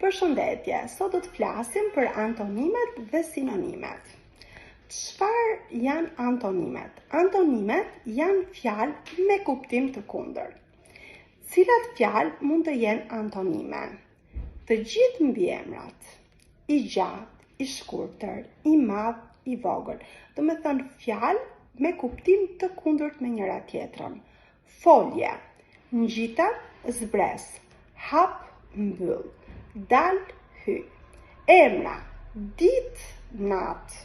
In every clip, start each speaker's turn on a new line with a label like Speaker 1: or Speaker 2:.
Speaker 1: Përshëndetje, sot do të flasim për antonimet dhe sinonimet. Çfarë janë antonimet? Antonimet janë fjalë me kuptim të kundërt. Cilat fjalë mund të jenë antonime? Të gjithë mbiemrat, i gjatë, i shkurtër, i madh, i vogël. Do të thënë fjalë me kuptim të kundërt me njëra tjetrën. Folje, ngjita, zbres, hap, mbyll, dal, hy. Emra, ditë, natë,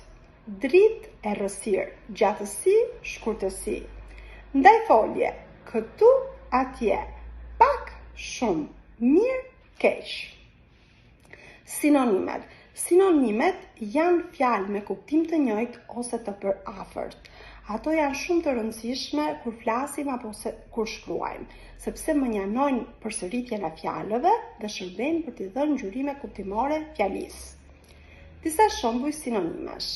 Speaker 1: dritë, errësirë, gjatësi, shkurtësi. Ndaj folje, këtu, atje, pak, shumë, mirë, keq. Sinonimet. Sinonimet janë fjalë me kuptim të njëjtë ose të përafërt. Ato janë shumë të rëndësishme kur flasim apo kur shkruajmë, sepse mënjanojnë përsëritjen e fjalëve dhe shërbejnë për t'i dhënë ngjyrime kuptimore fjalisë. Disa shembuj sinonimesh.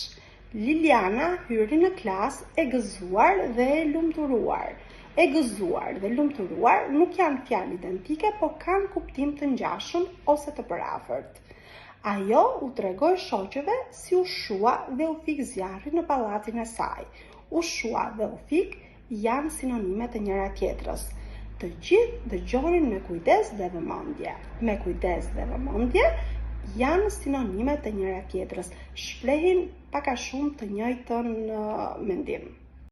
Speaker 1: Liliana hyri në klasë e gëzuar dhe e lumturuar. E gëzuar dhe lumturuar nuk janë fjalë identike, por kanë kuptim të ngjashëm ose të përafërt. Ajo u tregoi shoqëve si u shua dhe u fik zjarri në pallacin e saj. U shua dhe u fik janë sinonime të njëra tjetrës. Të gjithë dëgjonin me kujdes dhe vëmendje. Me kujdes dhe vëmendje janë sinonime të njëra tjetrës. Shprehin pak a shumë të njëjtën mendim.